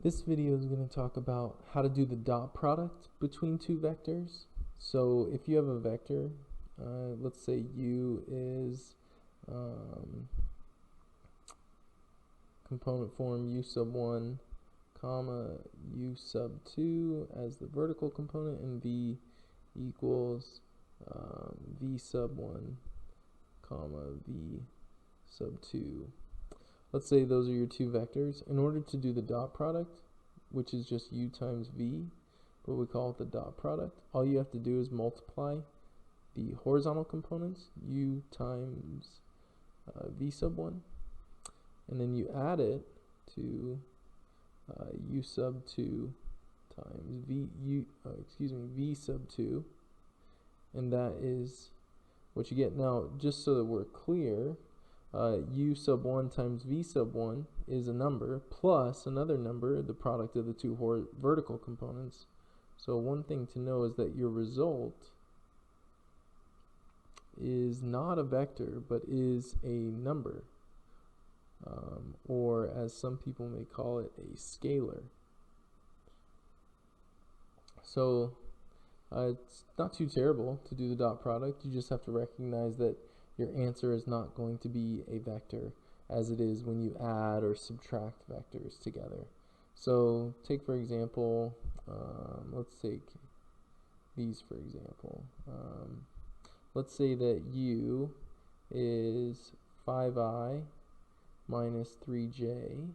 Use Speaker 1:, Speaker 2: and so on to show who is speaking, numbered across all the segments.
Speaker 1: This video is going to talk about how to do the dot product between two vectors. So if you have a vector, let's say u is component form u sub 1 comma u sub 2 as the vertical component, and v equals v sub 1 comma v sub 2. Let's say those are your two vectors. In order to do the dot product, which is just u times v, but we call it the dot product, all you have to do is multiply the horizontal components, u times v sub 1, and then you add it to u sub 2 times v sub 2, and that is what you get. Now, just so that we're clear, u sub 1 times v sub 1 is a number plus another number, the product of the two vertical components. So one thing to know is that your result is not a vector but is a number, or as some people may call it, a scalar. So it's not too terrible to do the dot product. You just have to recognize that your answer is not going to be a vector as it is when you add or subtract vectors together. So take, for example, let's take these for example. Let's say that u is 5i minus 3j.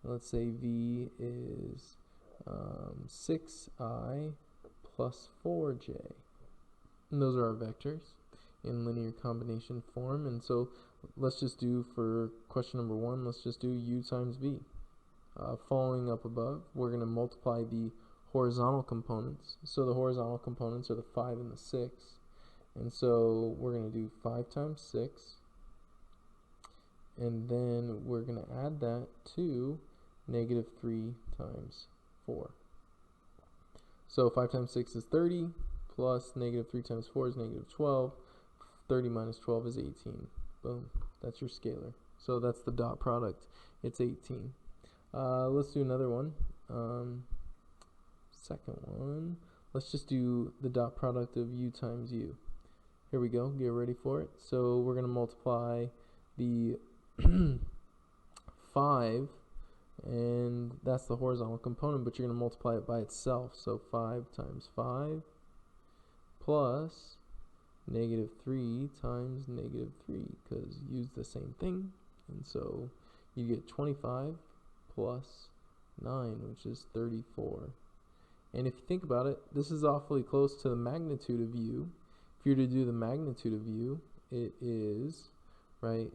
Speaker 1: Let's say v is 6i plus 4j. And those are our vectors in linear combination form. And so let's just do, for question number 1, let's just do u times v. Following up above, we're going to multiply the horizontal components. So the horizontal components are the 5 and the 6. And so we're going to do 5 times 6. And then we're going to add that to negative 3 times 4. So 5 times 6 is 30, plus negative 3 times 4 is negative 12. 30 minus 12 is 18. Boom. That's your scalar. So that's the dot product. It's 18. Let's do another one. Second one. Let's just do the dot product of u times u. Here we go. Get ready for it. So we're going to multiply the 5, and that's the horizontal component, but you're going to multiply it by itself. So 5 times 5 plus negative 3 times negative 3, because use the same thing. And so you get 25 plus 9, which is 34. And if you think about it, this is awfully close to the magnitude of u. If you're to do the magnitude of u, it is, right,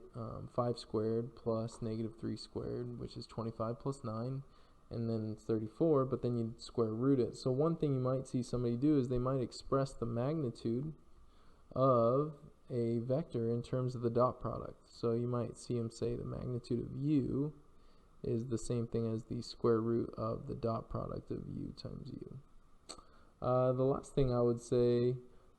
Speaker 1: 5 squared plus negative 3 squared, which is 25 plus 9, and then it's 34, but then you square root it. So one thing you might see somebody do is they might express the magnitude of a vector in terms of the dot product. So you might see them say the magnitude of u is the same thing as the square root of the dot product of u times u. The last thing I would say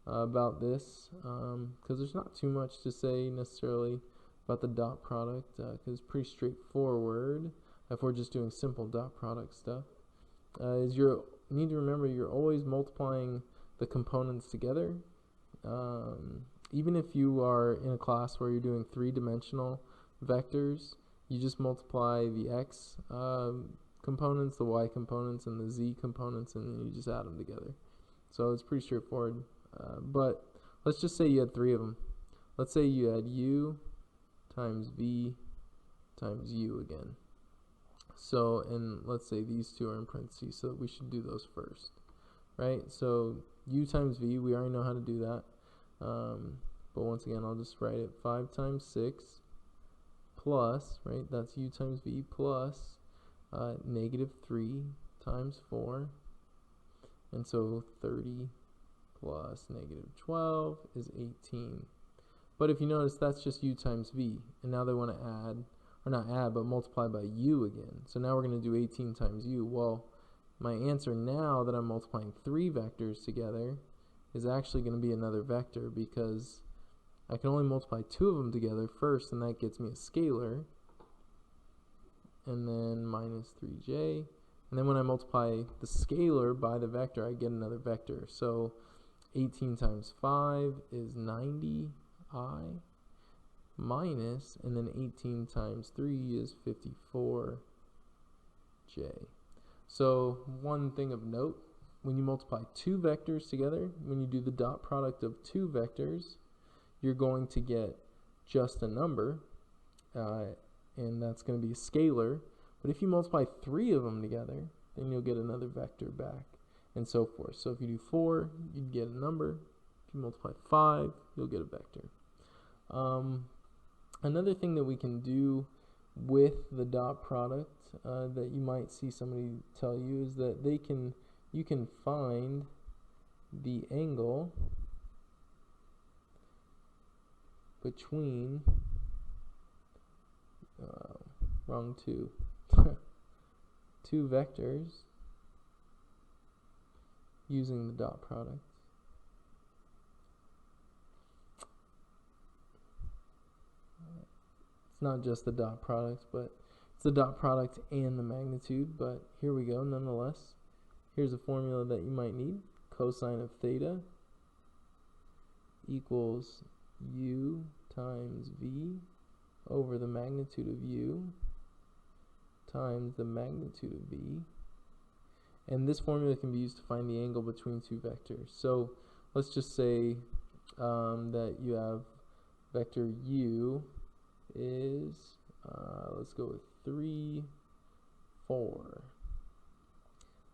Speaker 1: about this, because there's not too much to say necessarily about the dot product, because it's pretty straightforward if we're just doing simple dot product stuff, is you need to remember you're always multiplying the components together. Even if you are in a class where you're doing three-dimensional vectors, you just multiply the x components, the y components, and the z components, and then you just add them together. So it's pretty straightforward. But let's just say you had 3 of them. Let's say you had u times v times u again. So, and let's say these two are in parentheses, so we should do those first, right? So u times v, we already know how to do that. But once again, I'll just write it 5 times 6 plus, right, that's u times v, plus negative 3 times 4. And so 30 plus negative 12 is 18. But if you notice, that's just u times v. And now they want to add, or not add, but multiply by u again. So now we're going to do 18 times u. Well, my answer now that I'm multiplying 3 vectors together is actually going to be another vector, because I can only multiply 2 of them together first, and that gets me a scalar. And then minus 3j, And then when I multiply the scalar by the vector, I get another vector. So 18 times 5 is 90i minus, and then 18 times 3 is 54j. So one thing of note, when you multiply two vectors together, when you do the dot product of two vectors, you're going to get just a number, and that's going to be a scalar. But if you multiply three of them together, then you'll get another vector back, and so forth. So if you do 4, you'd get a number. If you multiply 5, you'll get a vector. Another thing that we can do with the dot product that you might see somebody tell you is that you can find the angle between two vectors using the dot product. It's not just the dot product, but it's the dot product and the magnitude, but here we go nonetheless. Here's a formula that you might need. Cosine of theta equals u times v over the magnitude of u times the magnitude of v. And this formula can be used to find the angle between two vectors. So let's just say that you have vector u is, let's go with 3, 4.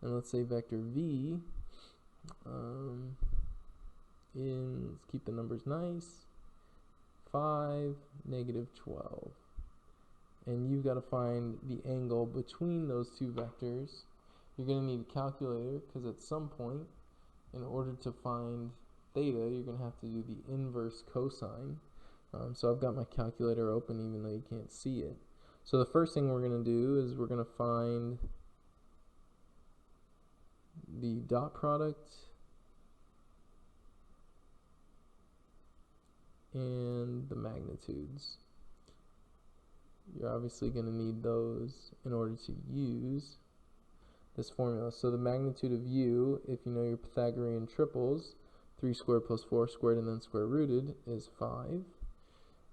Speaker 1: And let's say vector v let's keep the numbers nice, 5, -12. And you've got to find the angle between those two vectors. You're going to need a calculator, because at some point, in order to find theta, you're going to have to do the inverse cosine. So I've got my calculator open even though you can't see it. So the first thing we're going to do is we're going to find the dot product and the magnitudes. You're obviously going to need those in order to use this formula. So the magnitude of u, if you know your Pythagorean triples, 3 squared plus 4 squared and then square rooted, is 5.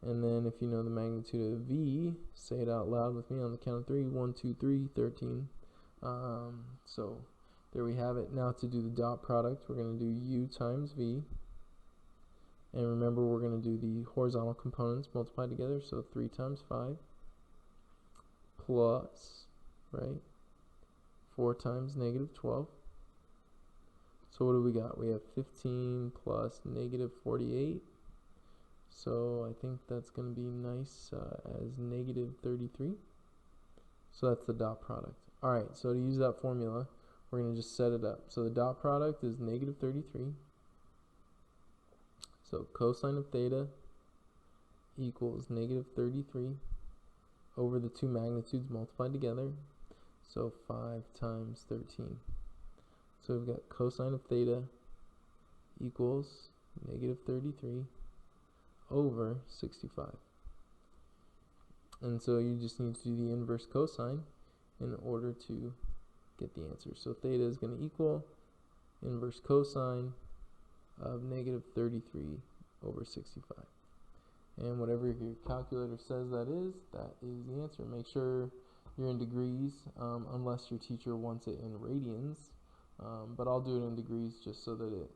Speaker 1: And then if you know the magnitude of v, say it out loud with me on the count of 3. 1, 2, 3, 13. So there we have it. Now to do the dot product, we're going to do u times v. And remember, we're going to do the horizontal components multiplied together. So 3 times 5 plus, right, 4 times -12. So what do we got? We have 15 plus -48. So I think that's going to be nice as -33. So that's the dot product. Alright, so to use that formula, we're going to just set it up. So the dot product is -33. So cosine of theta equals -33 over the two magnitudes multiplied together. So 5 times 13. So we've got cosine of theta equals -33 over 65. And so you just need to do the inverse cosine in order to get the answer. So theta is going to equal inverse cosine of -33 over 65. And whatever your calculator says that is the answer. Make sure you're in degrees, unless your teacher wants it in radians. But I'll do it in degrees just so that it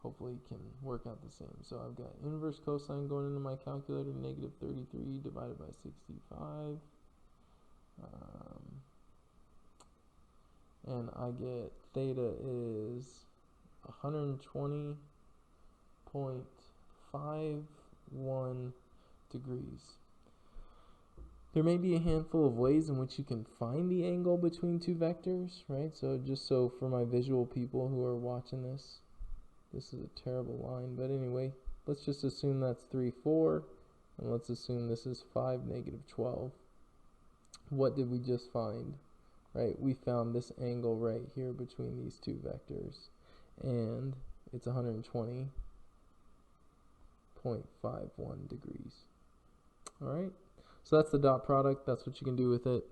Speaker 1: hopefully can work out the same. So I've got inverse cosine going into my calculator, -33 divided by 65. And I get theta is 120.51 degrees. There may be a handful of ways in which you can find the angle between two vectors, right? So just so for my visual people who are watching this is a terrible line, but anyway, let's just assume that's 3, 4, and let's assume this is 5, -12. What did we just find? Right, we found this angle right here between these two vectors, and it's 120.51 degrees. Alright, so that's the dot product. That's what you can do with it.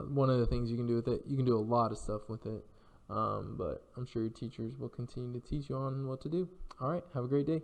Speaker 1: one of the things you can do with it. You can do a lot of stuff with it, but I'm sure your teachers will continue to teach you on what to do. All right, have a great day.